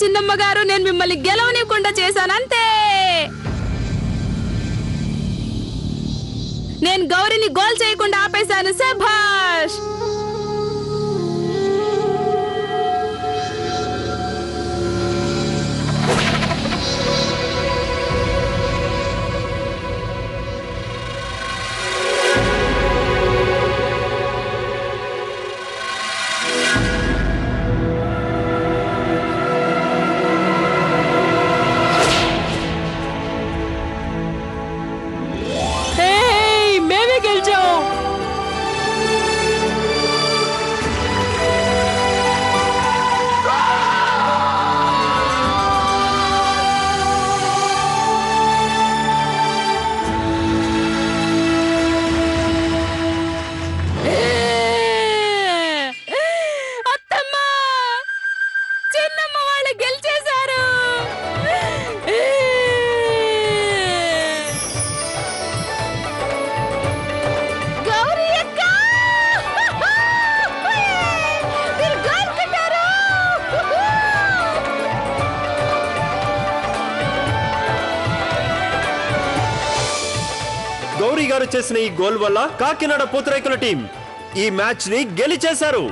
చిన్నమ్మ గారు, నేను మిమ్మల్ని గెలవనివ్వకుండా చేశానంతే. నేను గౌరిని గోల్ చేయకుండా ఆపేశాను. శభాష్. గౌరీ గారు చేసిన ఈ గోల్ వల్ల కాకినాడ పూతరేకుల టీం ఈ మ్యాచ్ ని గెలిచేశారు.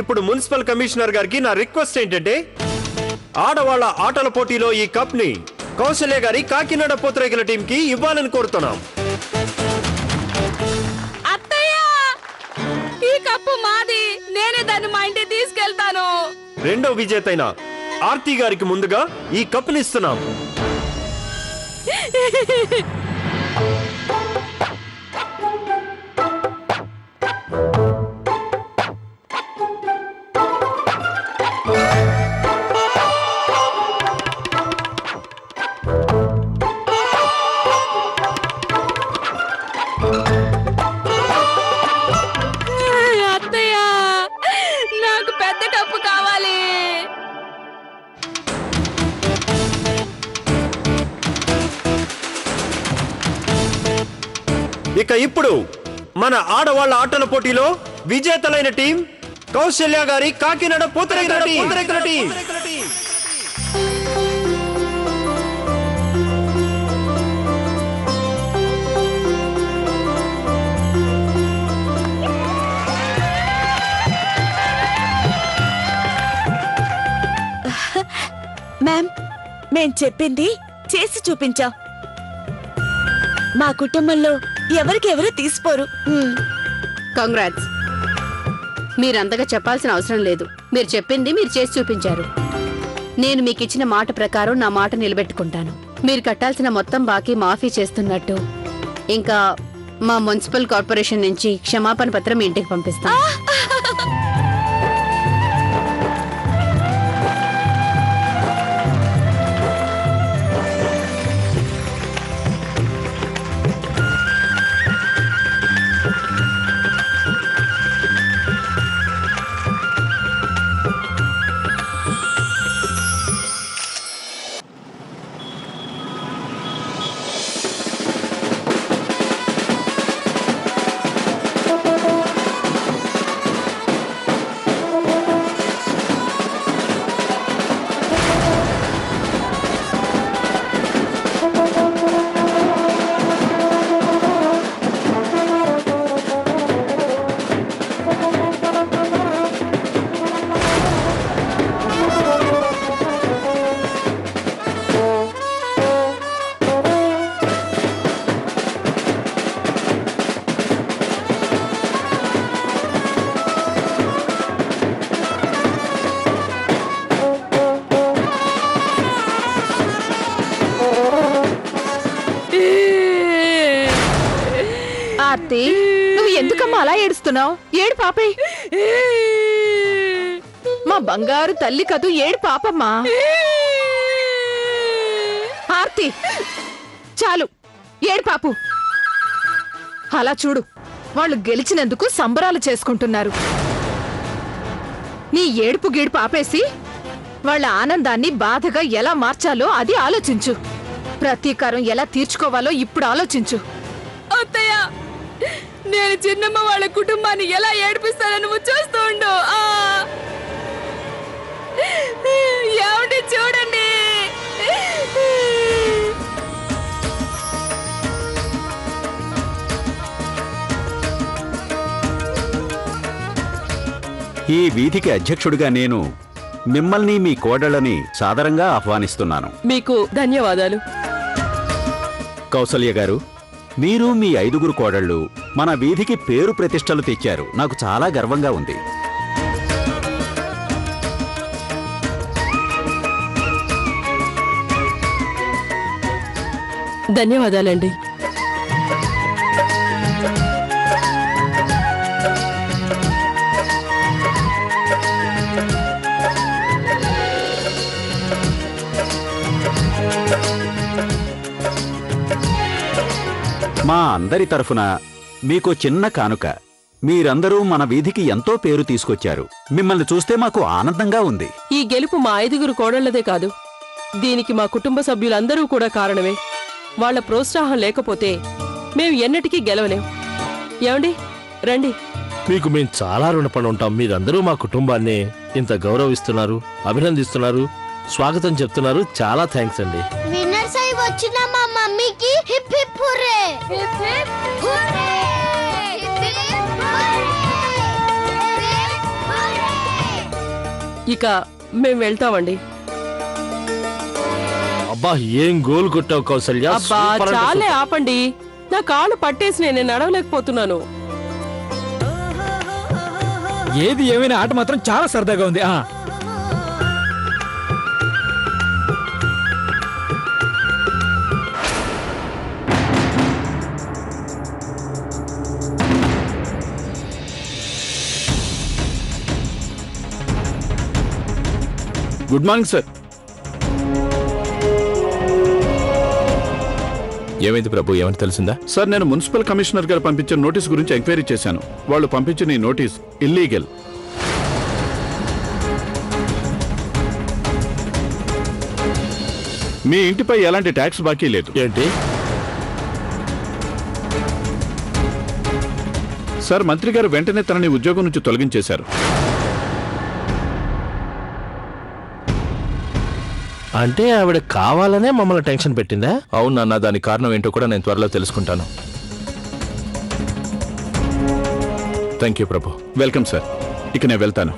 ఇప్పుడు మున్సిపల్ కమిషనర్ గారికి నా రిక్వెస్ట్ ఏంటంటే, ఆడవాళ్ల ఆటల పోటీలో ఈ కప్ ని కౌశల్య గారి కాకినాడ పూతరేకుల టీం కి ఇవ్వాలని కోరుతున్నాం. అత్తయ్య, ఈ కప్పు మాది. నేనే దాన్ని మా ఇంటికి తీసుకెళ్తాను. రెండో విజేతైన ఆర్తి గారికి ముందుగా ఈ కప్ ని ఇస్తున్నాం. అత్తయ్య, నాకు పెద్ద కప్పు కావాలి. ఇక ఇప్పుడు మన ఆడవాళ్ల ఆటల పోటీలో విజేతలైన టీం కౌశల్య గారి కాకినాడ పూతరేకుల టీం. మ్యామ్, మేం చెప్పింది చేసి చూపించాం. మా కుటుంబంలో ఎవరికెవరు తీసిపోరు. కంగ్రాట్స్. మీరంతగా చెప్పాల్సిన అవసరం లేదు. మీరు చెప్పింది మీరు చేసి చూపించారు. నేను మీకు ఇచ్చిన మాట ప్రకారం నా మాట నిలబెట్టుకుంటాను. మీరు కట్టాల్సిన మొత్తం బాకీ మాఫీ చేస్తున్నట్టు, ఇంకా మా మున్సిపల్ కార్పొరేషన్ నుంచి క్షమాపణ పత్రం మీ ఇంటికి పంపిస్తాను. ఆర్తి, నువ్వు ఎందుకమ్మా అలా ఏడుస్తున్నావు? ఏడు పాపే, మా బంగారు తల్లి కదూ, ఏడు పాపమ్మా. ఆర్తి, చాలు, ఏడు పాపు. అలా చూడు, వాళ్ళు గెలిచినందుకు సంబరాలు చేసుకుంటున్నారు. నీ ఏడుపు గీడుపు ఆపేసి వాళ్ళ ఆనందాన్ని బాధగా ఎలా మార్చాలో అది ఆలోచించు. ప్రతీకారం ఎలా తీర్చుకోవాలో ఇప్పుడు ఆలోచించు. అత్తయ్య, నేను చిన్నమ్మ వాళ్ళ కుటుంబాన్ని ఎలా ఏడిపిస్తానో నువ్వు చూస్తూ ఉండు. చూడండి. ఈ వీధికి అధ్యక్షుడిగా నేను మిమ్మల్ని మీ కోడళ్ళని సాదరంగా ఆహ్వానిస్తున్నాను. మీకు ధన్యవాదాలు. కౌసల్య గారు, మీరు మీ 5 కోడళ్ళు మన వీధికి పేరు ప్రతిష్టలు తెచ్చారు. నాకు చాలా గర్వంగా ఉంది. ధన్యవాదాలండి. మా అందరి తరఫున మీకు చిన్న కానుక. మీరందరూ మన వీధికి ఎంతో పేరు తీసుకొచ్చారు. మిమ్మల్ని చూస్తే మాకు ఆనందంగా ఉంది. ఈ గెలుపు మా 5 కోడళ్లదే కాదు, దీనికి మా కుటుంబ సభ్యులందరూ కూడా కారణమే. వాళ్ళ ప్రోత్సాహం లేకపోతే మేము ఎన్నటికీ గెలవలేం. ఏమండి, రండి. మీకు మేము చాలా రుణపడి ఉంటాం. మీరందరూ మా కుటుంబాన్ని ఇంత గౌరవిస్తున్నారు, అభినందిస్తున్నారు, స్వాగతం చెప్తున్నారు. చాలా థ్యాంక్స్ అండి. విన్నర్స్ అయి వచ్చిన మా మమ్మీకి hip hip hurray. Hip hip hurray. Hip hip hurray. ఇక మేం వెళ్తామండి. అబ్బా, ఏం గోల్ కొట్టావు కౌసల్య. అబ్బా సూపర్ అంటే చాలే సూపర్. ఆపండి. నా కాళ్ళు పట్టేసి నేను నడవలేకపోతున్నాను. ఏది ఏమైనా ఆట మాత్రం చాలా సరదాగా ఉంది. Good morning sir. ఏమైంది ప్రభు, ఏమని తెలిసిందా? సార్, నేను మున్సిపల్ కమిషనర్ గారు పంపించిన నోటీస్ గురించి ఎంక్వైరీ చేశాను. వాళ్ళు పంపించిన ఈ నోటీస్ ఇల్లీగల్. మీ ఇంటిపై ఎలాంటి ట్యాక్స్ బాకీ లేదు. ఏంటి? సార్, మంత్రి గారు వెంటనే తనని ఉద్యోగం నుంచి తొలగించేశారు. అంటే ఆవిడ కావాలనే మమ్మల్ని టెన్షన్ పెట్టిందా? అవును నాన్న, దానికి కారణం ఏంటో కూడా నేను త్వరలో తెలుసుకుంటాను. Thank you Prabhu. Welcome sir. ఇక నేను వెళ్తాను.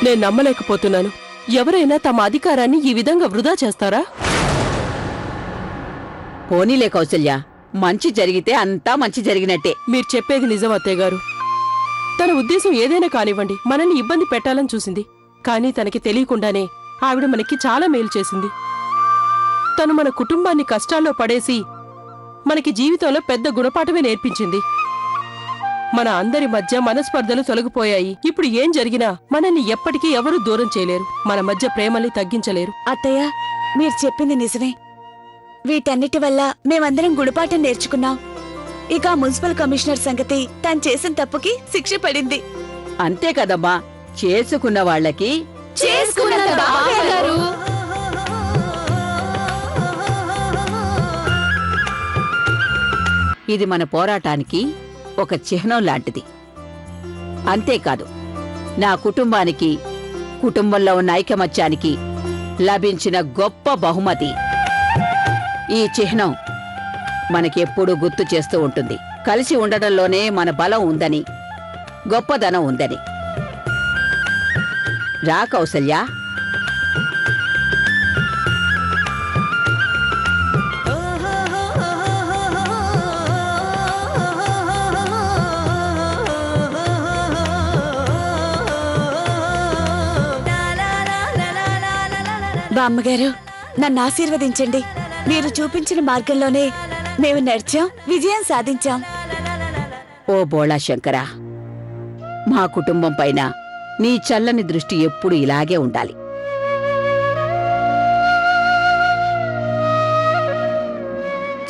నేను నమ్మలేకపోతున్నాను. ఎవరైనా తమ అధికారాన్ని ఈ విధంగా వృధా చేస్తారా? పోనీలే కౌసల్య, మంచి జరిగితే అంతా మంచి జరిగినట్టే. మీరు చెప్పేది నిజం అత్తయ్య గారు. తన ఉద్దేశం ఏదైనా కానివ్వండి, మనల్ని ఇబ్బంది పెట్టాలని చూసింది. కానీ తనకి తెలియకుండానే ఆవిడ మనకి చాలా మేలు చేసింది. తను మన కుటుంబాన్ని కష్టాల్లో పడేసి మనకి జీవితంలో పెద్ద గుణపాఠమే నేర్పించింది. మన అందరి మధ్య మనస్పర్ధలు తొలగిపోయాయి. ఇప్పుడు ఏం జరిగినా మనల్ని ఎప్పటికీ ఎవరూ దూరం చేయలేరు. మన మధ్య ప్రేమల్ని తగ్గించలేరు. అత్తయ్య, మీరు చెప్పింది నిజమే. వీటన్నిటి వల్ల మేమందరం గుణపాఠం నేర్చుకున్నాం. ఇక మున్సిపల్ కమిషనర్ సంగతి, తను చేసిన తప్పుకి శిక్ష పడింది. అంతే కదమ్మా, చేసుకున్న వాళ్ళకి ఇది మన పోరాటానికి ఒక చిహ్నం లాంటిది. అంతేకాదు, నా కుటుంబానికి, కుటుంబంలో ఉన్న ఐకమత్యానికి లభించిన గొప్ప బహుమతి. ఈ చిహ్నం మనకెప్పుడూ గుర్తు చేస్తూ ఉంటుంది, కలిసి ఉండడంలోనే మన బలం ఉందని, గొప్పదనం ఉందని. రా కౌసల్య. బామ్మగారు, నన్ను ఆశీర్వదించండి. మీరు చూపించిన మార్గంలోనే మేము నడిచాం, విజయం సాధించాం. ఓ బోళా శంకరా, మా కుటుంబం పైన నీ చల్లని దృష్టి ఎప్పుడు ఇలాగే ఉండాలి.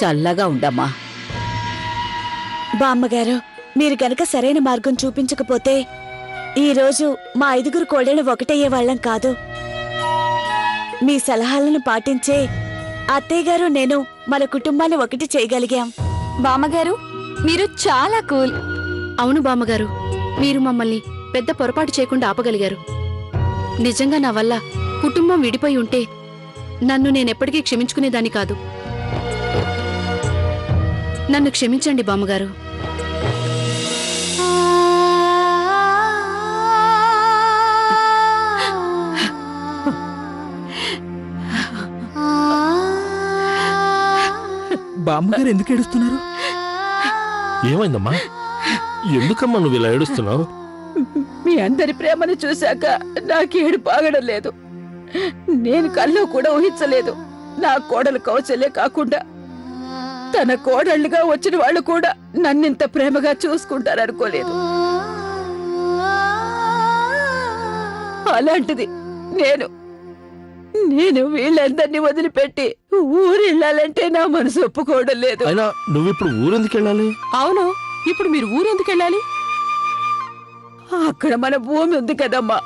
చల్లగా ఉండమ్మా. బామ్మగారు, మీరు గనక సరైన మార్గం చూపించకపోతే ఈరోజు మా 5 కోడళ్ళు ఒకటయ్యే వాళ్ళం కాదు. మీ సలహాలను పాటించే అత్తయ్య గారు, నేను మన కుటుంబాన్ని ఒకటి చేయగలిగాం. బామ్మగారు, మీరు చాలా కూల్. అవును బామ్మగారు, మీరు మమ్మల్ని పెద్ద పొరపాటు చేయకుండా ఆపగలిగారు. నిజంగా నా వల్ల కుటుంబం విడిపోయి ఉంటే నన్ను నేనెప్పటికీ క్షమించుకునేదాన్ని కాదు. నన్ను క్షమించండి బామ్మగారు. బామ్మగారు ఎందుకు ఏడుస్తున్నారు? ఏమైందమ్మా? ఎందుకమ్మా నువ్వు ఇలా ఏడుస్తున్నావు? మీ అందరి ప్రేమను చూశాక నాకు ఏడుపు ఆగడం లేదు. నేను కల్లో కూడా ఊహించలేదు నా కోడలు కౌశల్య కాకుండా తన కోడళ్ళుగా వచ్చిన వాళ్ళు కూడా నన్నింత ప్రేమగా చూసుకుంటారనుకోలేదు. అలాంటిది నేను వీళ్ళందరినీ వదిలిపెట్టి ఊరెళ్ళాలంటే నా మనసు ఒప్పుకోవడం లేదు. అయినా నువ్విప్పుడు ఊరెందుకు వెళ్ళాలి? అవును, ఇప్పుడు మీరు ఊరెందుకు వెళ్ళాలి? అక్కడ మన భూమి ఉంది కదమ్మా.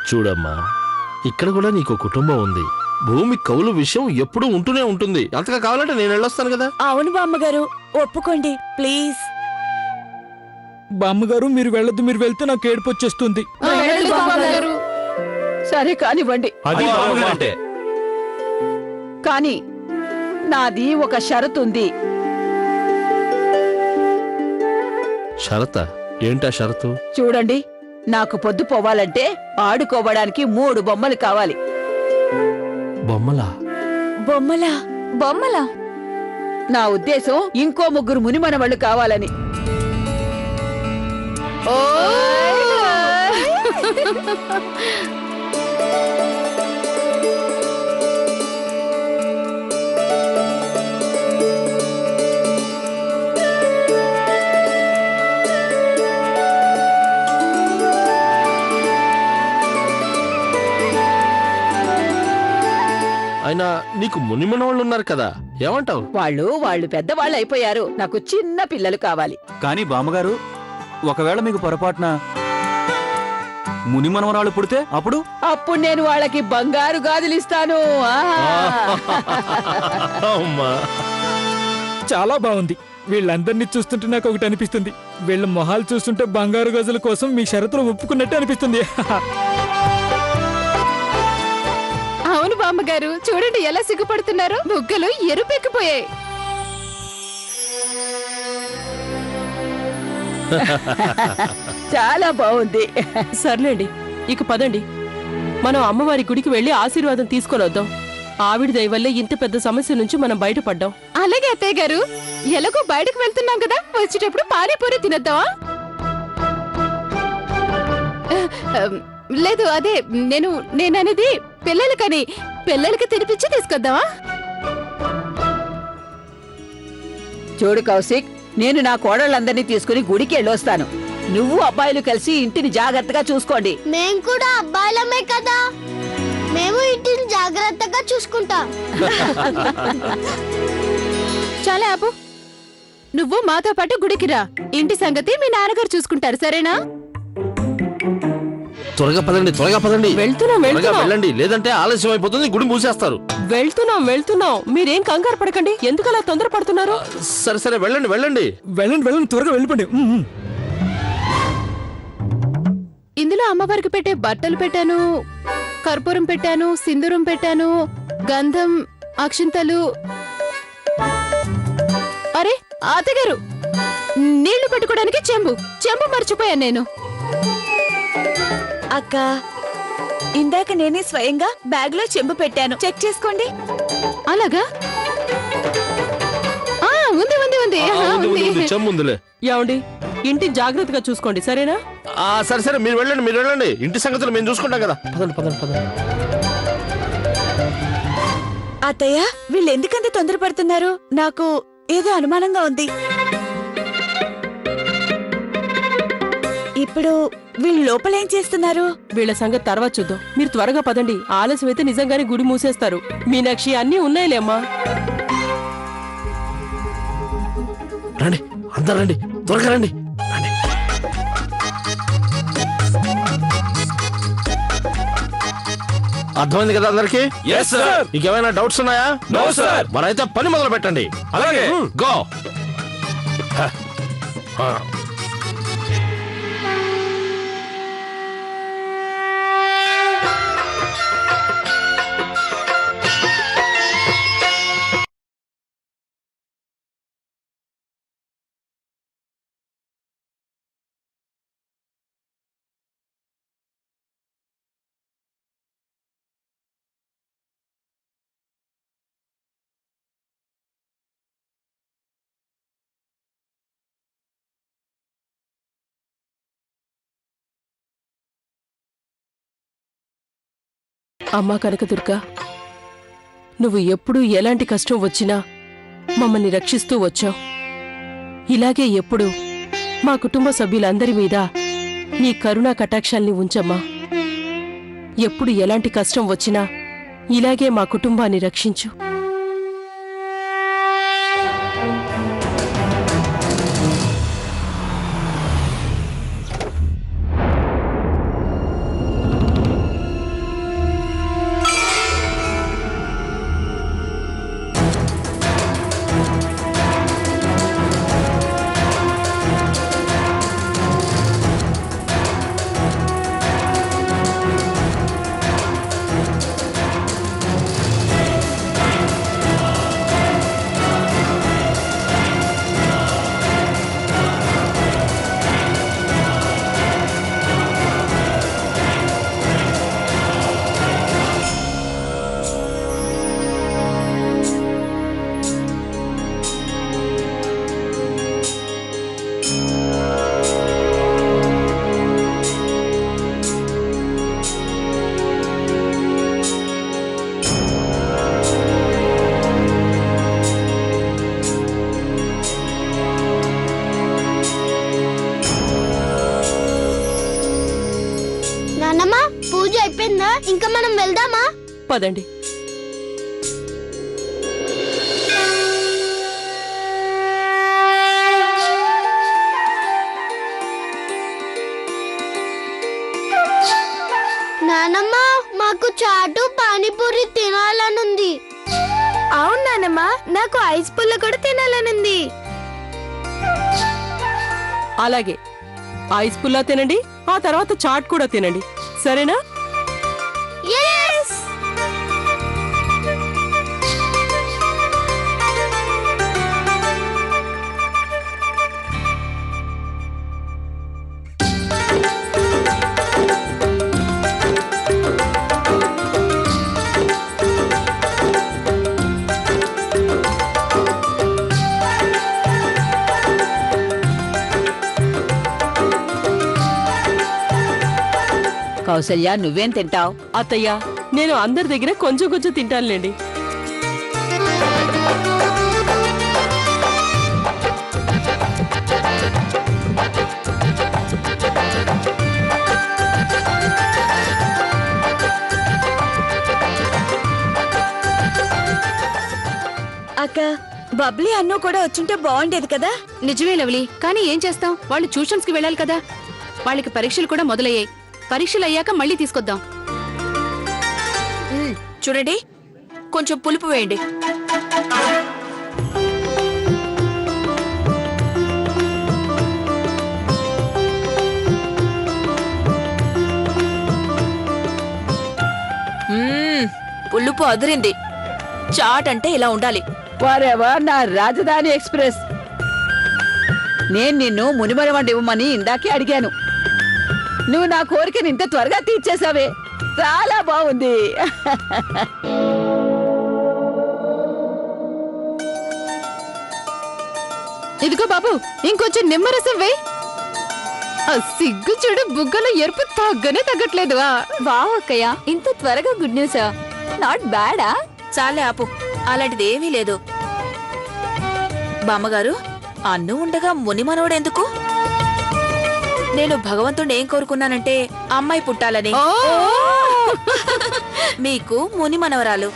చూడమ్మా, ఇక్కడ కూడా నీకు కుటుంబం ఉంది. భూమి కౌలు విషయం ఎప్పుడూ ఉంటూనే ఉంటుంది. అంతగా కావాలంటే నేను వెళ్ళొస్తాను కదా. అవును బామ్మగారు, ఒప్పుకోండి ప్లీజ్. బామ్మగారు మీరు వెళ్ళొద్దు, మీరు వెళ్తే నాకు ఏడుపు వచ్చేస్తుంది. సరే కానివ్వండి, అది బామ్మగారంటే. కానీ నాది ఒక షరతు ఉంది. షరతా? ఏంటా షరతు? చూడండి, నాకు పొద్దు పోవాలంటే ఆడుకోవడానికి 3 బొమ్మలు కావాలి. బొమ్మలా? బొమ్మలా? బొమ్మలా? నా ఉద్దేశం ఇంకో 3 మునిమనవళ్ళు కావాలని. అయినా నీకు మునిమనవాళ్ళు ఉన్నారు కదా, ఏమంటావు? వాళ్ళు పెద్దవాళ్ళు అయిపోయారు. నాకు చిన్న పిల్లలు కావాలి. కానీ బామ్మగారు, ఒకవేళ మీకు పొరపాటున ముని మనవరాలు పుడితే అప్పుడు నేను వాళ్ళకి బంగారు గాజులు ఇస్తాను. అమ్మా, చాలా బాగుంది. వీళ్ళందరినీ చూస్తుంటే నాకు ఒకటి అనిపిస్తుంది. వీళ్ళ మొహాలు చూస్తుంటే బంగారు గజుల కోసం మీ షరతులు ఒప్పుకున్నట్టు అనిపిస్తుంది. అవును బామ్మగారు, చూడండి ఎలా సిగ్గుపడుతున్నారు. బుగ్గలు ఎరుపెక్కిపోయాయి. చాలా బాగుంది. సర్లేండి, ఇక పదండి. మనం అమ్మవారి గుడికి వెళ్లి ఆశీర్వాదం తీసుకొని వద్దాం. ఆవిడ దయ వల్లే ఇంత పెద్ద సమస్య నుంచి మనం బయటపడ్డాం. అలాగే అత్తయ్య గారు, ఎలాగో బయటకు వెళ్తున్నాం కదా, వచ్చేటప్పుడు పానీపూరి తినద్దామా? లేదు, అదే నేననేది పిల్లలకి తినిపించి తీసుకొద్దామా? చూడు కౌశిక్, నేను నా కోడళ్ళందరినీ తీసుకుని గుడికి వెళ్ళొస్తాను. నువ్వు అబ్బాయిలు కలిసి ఇంటిని జాగ్రత్తగా చూసుకోండి. మేము కూడా అబ్బాయిలమే కదా, మేము ఇంటిని జాగ్రత్తగా చూసుకుంటాం. చాలా ఆపు. నువ్వు మాతో పాటు గుడికి రా. ఇంటి సంగతి మీ నాన్నగారు చూసుకుంటారు, సరేనా? త్వరగా పదండి, త్వరగా పదండి. వెళ్తున్నాం. వెళ్ళండి, లేదంటే ఆలస్యం అయిపోతుంది, గుడి మూసేస్తారు. వెళ్తున్నాం. మీరేం కంగారు పడకండి. ఎందుకలా తొందర పడుతున్నారు? సరే వెళ్ళండి. వెళ్ళండి, త్వరగా వెళ్ళిపోండి. ఇందులో అమ్మవారికి పెట్టే బట్టలు పెట్టాను, కర్పూరం పెట్టాను, సింధూరం పెట్టాను, గంధం, అక్షింతలు. అరే అత్తగారు, నీళ్లు పెట్టుకోవడానికి చెంబు మర్చిపోయాను నేను. అక్క, ఇందాక నేనే స్వయంగా బ్యాగ్ లో చెంబు పెట్టాను, చెక్ చేసుకోండి. అలాగా? ఉంది. చెమ్ముందిలే. ఏమండి, ఇంటి జాగ్రత్తగా చూసుకోండి, సరేనా? సరే మీరు వెళ్ళండి. ఇంటి సంగతులు మేము చూసుకుంటాం కదా. పదండి. అత్తయ్య, వీళ్ళు ఎందుకంత తొందరపడుతున్నారు? నాకు ఏదో అనుమానంగా ఉంది. ఇప్పుడు వీళ్ళు లోపలేం చేస్తున్నారు? వీళ్ళ సంగతి తర్వాత చూద్దాం. మీరు త్వరగా పదండి. ఆలస్యం అయితే నిజంగానే గుడి మూసేస్తారు. మీనాక్షి, అన్నీ ఉన్నాయిలేమ్మా. రండి, అందరు రండి, త్వరగా రండి. అర్థమైంది కదా అందరికి? ఇంకేమైనా డౌట్స్ ఉన్నాయా? No sir. మరైతే పని మొదలు పెట్టండి. అలాగే. గో. అమ్మా కనకదుర్గ, నువ్వు ఎప్పుడూ ఎలాంటి కష్టం వచ్చినా మమ్మల్ని రక్షిస్తూ వచ్చావు. ఇలాగే ఎప్పుడు మా కుటుంబ సభ్యులందరి మీద నీ కరుణా కటాక్షాల్ని ఉంచమ్మా. ఎప్పుడు ఎలాంటి కష్టం వచ్చినా ఇలాగే మా కుటుంబాన్ని రక్షించు. నానమ్మ, పూజ అయిపోయిందా? ఇంకా మనం వెళ్దామా? పదండి. నానమ్మ, మాకు చాటు పానీపూరి తినాలనుంది. అవును నానమ్మ, నాకు ఐస్ పుల్ల కూడా తినాలనుంది. అలాగే ఐస్ పుల్లా తినండి, ఆ తర్వాత చాట్ కూడా తినండి, సరేనా? Yes! కౌసల్య, నువ్వేం తింటావు? అత్తయ్య, నేను అందరి దగ్గర కొంచెం కొంచెం తింటానులేండి. అక్క, బబ్లీ అన్ను కూడా వచ్చుంటే బాగుండేది కదా. నిజమే లవ్లీ, కానీ ఏం చేస్తాం, వాళ్ళు ట్యూషన్స్ కి వెళ్ళాలి కదా. వాళ్ళకి పరీక్షలు కూడా మొదలయ్యాయి. పరీక్షలు అయ్యాక మళ్ళీ తీసుకొద్దాం. చూడండి, కొంచెం పులుపు వేయండి. పులుపు అదిరింది. చాట్ అంటే ఇలా ఉండాలి. వారెవర్ నా రాజధాని ఎక్స్ప్రెస్. నేను నిన్ను మునిమరవండి ఇవ్వమని ఇందాకే అడిగాను. నువ్వు నా కోరికని ఇంత త్వరగా తీర్చేసావే, చాలా బాగుంది. ఇదిగో బాబు, ఇంకొంచెం నిమ్మరసం వేయ్. ఆ సిగ్గు చూడు, బుగ్గలో ఎరుపు తగ్గనే తగ్గట్లేదు. వావ్ అక్కయ్య, ఇంత త్వరగా గుడ్ న్యూసా? నాట్ బ్యాడా? చాలే ఆపు, అలాంటిది ఏమీ లేదు. బామ్మగారు, అన్ను ఉండగా ముని మనవడెందుకు? నేను భగవంతుడిని ఏం కోరుకున్నానంటే అమ్మాయి పుట్టాలని. మీకు ముని మనవరాలు.